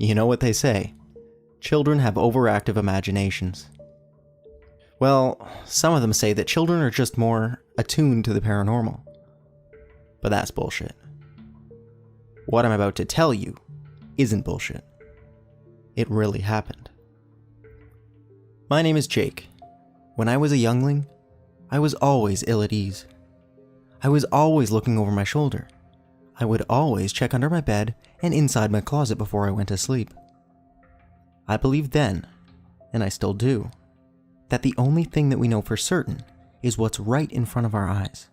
You know what they say, children have overactive imaginations. Well, some of them say that children are just more attuned to the paranormal. But that's bullshit. What I'm about to tell you isn't bullshit. It really happened. My name is Jake. When I was a youngling, I was always ill at ease. I was always looking over my shoulder. I would always check under my bed and inside my closet before I went to sleep. I believed then, and I still do, that the only thing that we know for certain is what's right in front of our eyes.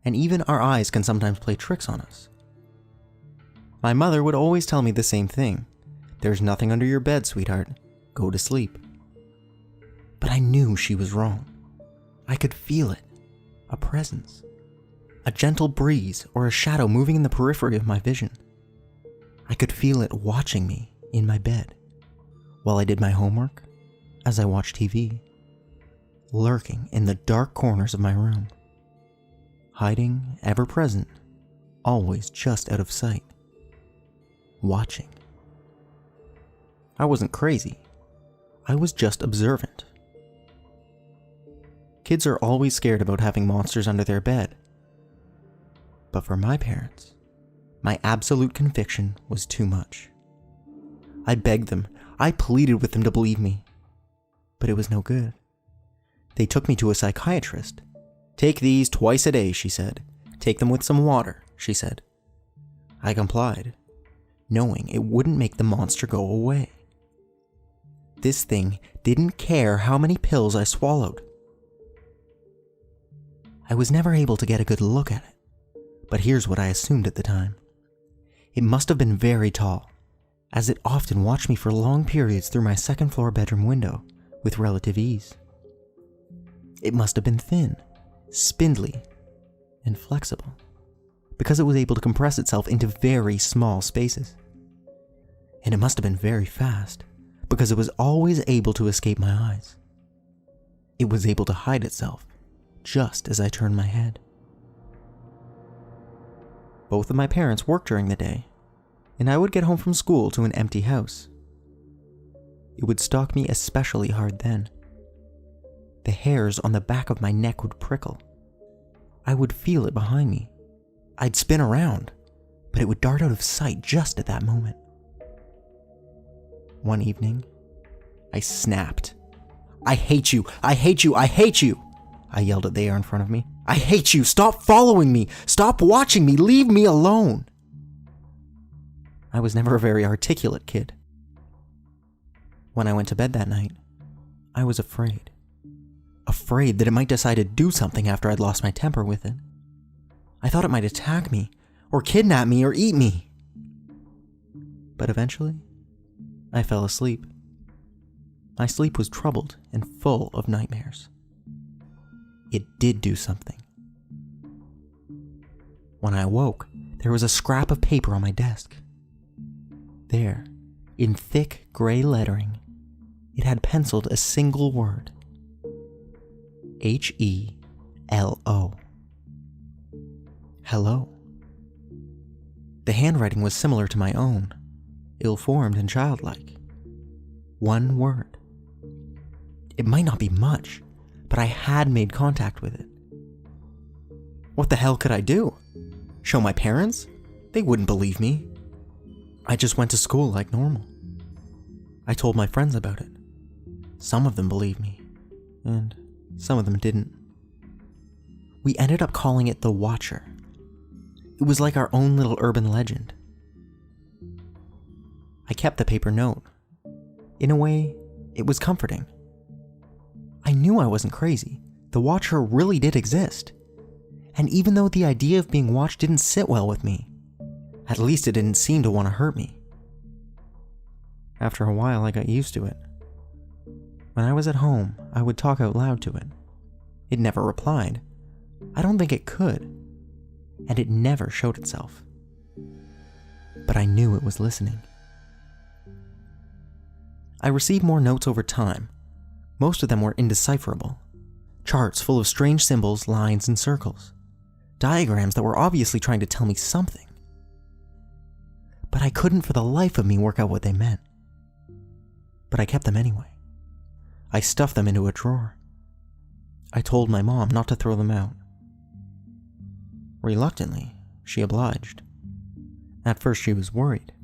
And even our eyes can sometimes play tricks on us. My mother would always tell me the same thing. There's nothing under your bed, sweetheart. Go to sleep. But I knew she was wrong. I could feel it. A presence. A gentle breeze or a shadow moving in the periphery of my vision. I could feel it watching me in my bed while I did my homework, as I watched TV, lurking in the dark corners of my room, hiding, ever present, always just out of sight, watching. I wasn't crazy. I was just observant. Kids are always scared about having monsters under their bed. But for my parents, my absolute conviction was too much. I begged them, I pleaded with them to believe me. But it was no good. They took me to a psychiatrist. Take these twice a day, she said. Take them with some water, she said. I complied, knowing it wouldn't make the monster go away. This thing didn't care how many pills I swallowed. I was never able to get a good look at it, but here's what I assumed at the time. It must have been very tall, as it often watched me for long periods through my second-floor bedroom window with relative ease. It must have been thin, spindly, and flexible, because it was able to compress itself into very small spaces. And it must have been very fast, because it was always able to escape my eyes. It was able to hide itself, just as I turned my head. Both of my parents worked during the day, and I would get home from school to an empty house. It would stalk me especially hard then. The hairs on the back of my neck would prickle. I would feel it behind me. I'd spin around, but it would dart out of sight just at that moment. One evening, I snapped. I hate you! I hate you! I hate you! I yelled at the air in front of me. I hate you! Stop following me! Stop watching me! Leave me alone! I was never a very articulate kid. When I went to bed that night, I was afraid. Afraid that it might decide to do something after I'd lost my temper with it. I thought it might attack me, or kidnap me, or eat me. But eventually, I fell asleep. My sleep was troubled and full of nightmares. It did do something. When I awoke, there was a scrap of paper on my desk. There, in thick gray lettering, it had penciled a single word. H-E-L-O. Hello. The handwriting was similar to my own, ill-formed and childlike. One word. It might not be much, but I had made contact with it. What the hell could I do? Show my parents? They wouldn't believe me. I just went to school like normal. I told my friends about it. Some of them believed me, and some of them didn't. We ended up calling it the Watcher. It was like our own little urban legend. I kept the paper note. In a way, it was comforting. I knew I wasn't crazy. The Watcher really did exist. And even though the idea of being watched didn't sit well with me, at least it didn't seem to want to hurt me. After a while, I got used to it. When I was at home, I would talk out loud to it. It never replied. I don't think it could. And it never showed itself. But I knew it was listening. I received more notes over time. Most of them were indecipherable. Charts full of strange symbols, lines, and circles. Diagrams that were obviously trying to tell me something. but I couldn't for the life of me work out what they meant. But I kept them anyway. I stuffed them into a drawer. I told my mom not to throw them out. Reluctantly, she obliged. At first she was worried,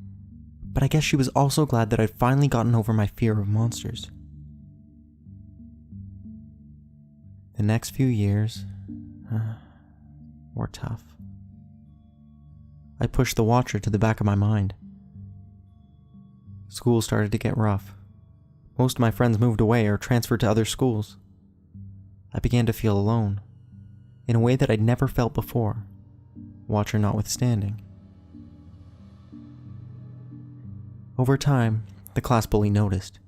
but I guess she was also glad that I'd finally gotten over my fear of monsters. The next few years were tough. I pushed the Watcher to the back of my mind. School started to get rough. Most of my friends moved away or transferred to other schools. I began to feel alone, in a way that I'd never felt before, Watcher notwithstanding. Over time, the class bully noticed.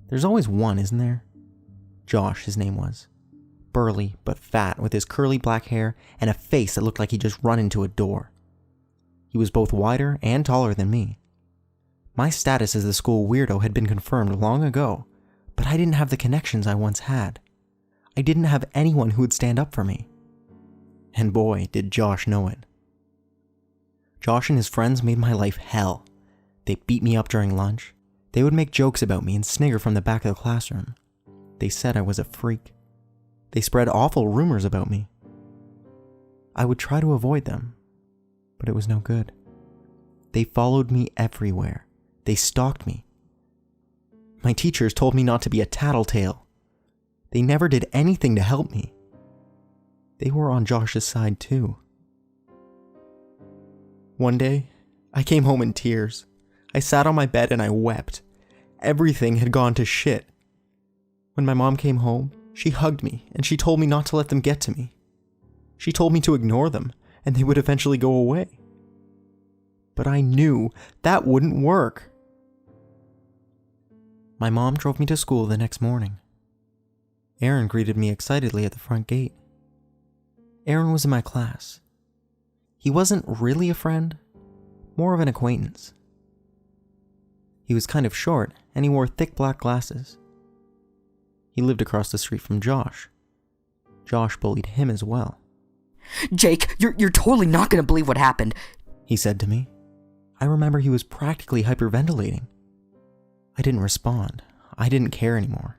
There's always one, isn't there? Josh, his name was. Burly but fat, with his curly black hair and a face that looked like he'd just run into a door. He was both wider and taller than me. My status as the school weirdo had been confirmed long ago, but I didn't have the connections I once had. I didn't have anyone who would stand up for me. And boy, did Josh know it. Josh and his friends made my life hell. They beat me up during lunch. They would make jokes about me and snigger from the back of the classroom. They said I was a freak. They spread awful rumors about me. I would try to avoid them, but it was no good. They followed me everywhere. They stalked me. My teachers told me not to be a tattletale. They never did anything to help me. They were on Josh's side too. One day, I came home in tears. I sat on my bed and I wept. Everything had gone to shit. When my mom came home, she hugged me and she told me not to let them get to me. She told me to ignore them and they would eventually go away. But I knew that wouldn't work. My mom drove me to school the next morning. Aaron greeted me excitedly at the front gate. Aaron was in my class. He wasn't really a friend, more of an acquaintance. He was kind of short, and he wore thick black glasses. He lived across the street from Josh. Josh bullied him as well. "Jake, you're totally not gonna believe what happened," he said to me. I remember he was practically hyperventilating. I didn't respond. I didn't care anymore.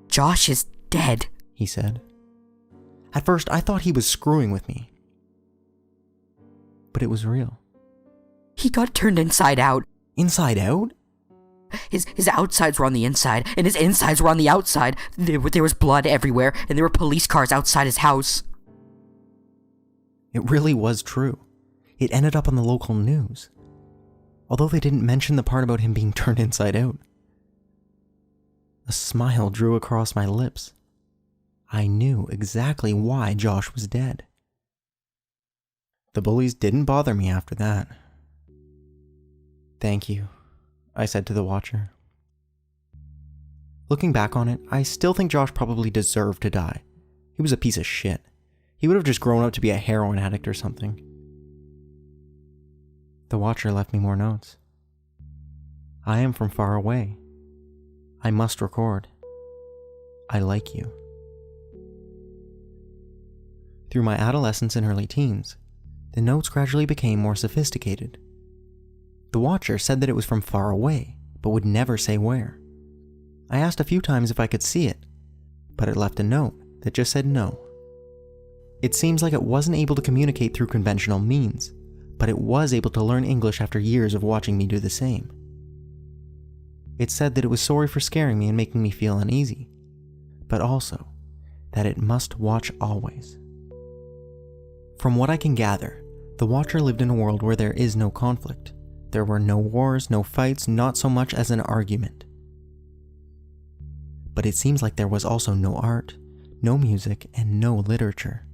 "Josh is dead," he said. At first, I thought he was screwing with me. But it was real. "He got turned inside out." Inside out? His outsides were on the inside, and his insides were on the outside. There was blood everywhere, and there were police cars outside his house. It really was true. It ended up on the local news. Although they didn't mention the part about him being turned inside out. A smile drew across my lips. I knew exactly why Josh was dead. The bullies didn't bother me after that. "Thank you," I said to the Watcher. Looking back on it, I still think Josh probably deserved to die. He was a piece of shit. He would have just grown up to be a heroin addict or something. The Watcher left me more notes. "I am from far away. I must record. I like you." Through my adolescence and early teens, the notes gradually became more sophisticated. The Watcher said that it was from far away, but would never say where. I asked a few times if I could see it, but it left a note that just said no. It seems like it wasn't able to communicate through conventional means, but it was able to learn English after years of watching me do the same. It said that it was sorry for scaring me and making me feel uneasy, but also that it must watch always. From what I can gather, the Watcher lived in a world where there is no conflict. There were no wars, no fights, not so much as an argument. But it seems like there was also no art, no music, and no literature.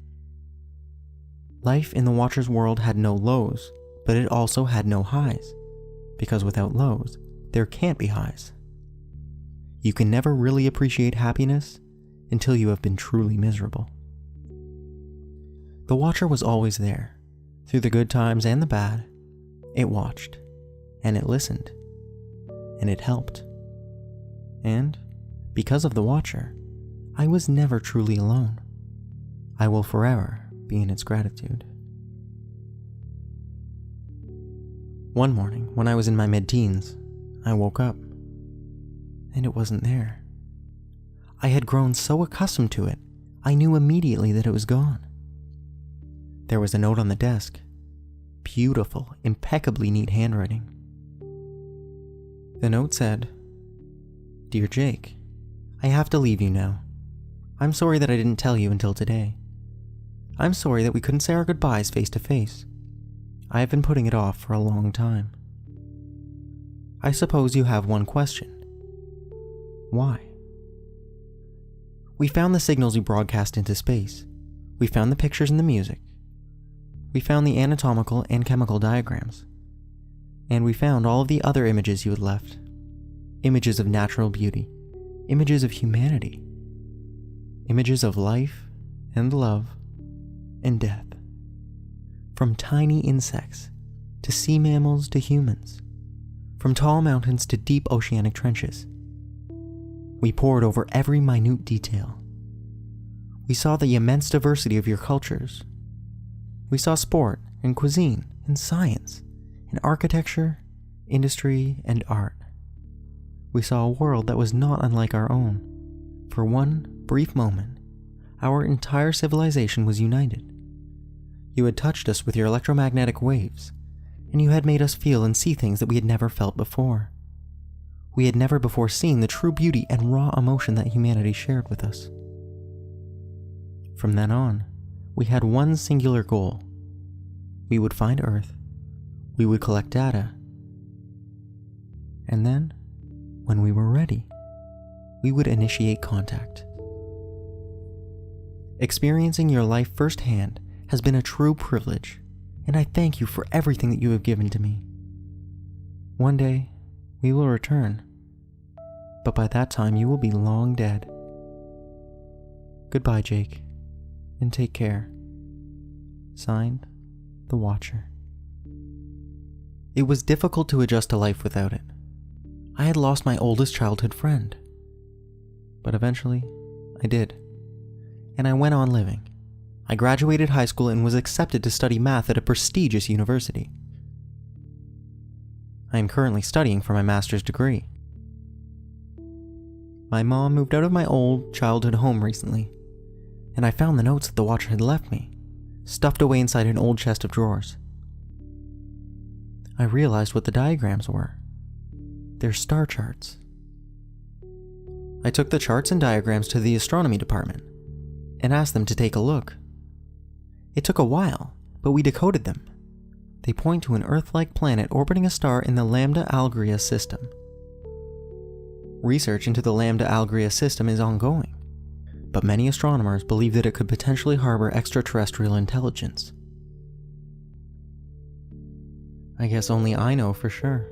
Life in the Watcher's world had no lows, but it also had no highs, because without lows, there can't be highs. You can never really appreciate happiness until you have been truly miserable. The Watcher was always there, through the good times and the bad. It watched, and it listened, and it helped. And, because of the Watcher, I was never truly alone. I will forever be in its gratitude. One morning, when I was in my mid-teens, I woke up, and it wasn't there. I had grown so accustomed to it, I knew immediately that it was gone. There was a note on the desk. Beautiful, impeccably neat handwriting. The note said, "Dear Jake, I have to leave you now. I'm sorry that I didn't tell you until today. I'm sorry that we couldn't say our goodbyes face to face. I have been putting it off for a long time. I suppose you have one question. Why? We found the signals you broadcast into space. We found the pictures and the music. We found the anatomical and chemical diagrams. And we found all of the other images you had left. Images of natural beauty. Images of humanity. Images of life and love and death. From tiny insects to sea mammals to humans. From tall mountains to deep oceanic trenches. We pored over every minute detail. We saw the immense diversity of your cultures. We saw sport and cuisine and science and architecture, industry, and art. We saw a world that was not unlike our own. For one brief moment, our entire civilization was united. You had touched us with your electromagnetic waves, and you had made us feel and see things that we had never felt before. We had never before seen the true beauty and raw emotion that humanity shared with us. From then on, we had one singular goal. We would find Earth, we would collect data, and then, when we were ready, we would initiate contact. Experiencing your life firsthand has been a true privilege, and I thank you for everything that you have given to me. One day, we will return, but by that time you will be long dead. Goodbye, Jake, and take care. Signed, The Watcher. It was difficult to adjust to life without it. I had lost my oldest childhood friend. But eventually, I did. And I went on living. I graduated high school and was accepted to study math at a prestigious university. I am currently studying for my master's degree. My mom moved out of my old childhood home recently, and I found the notes that the Watcher had left me, stuffed away inside an old chest of drawers. I realized what the diagrams were. They're star charts. I took the charts and diagrams to the astronomy department and asked them to take a look. It took a while, but we decoded them. They point to an Earth-like planet orbiting a star in the Lambda Algria system. Research into the Lambda Algria system is ongoing, but many astronomers believe that it could potentially harbor extraterrestrial intelligence. I guess only I know for sure.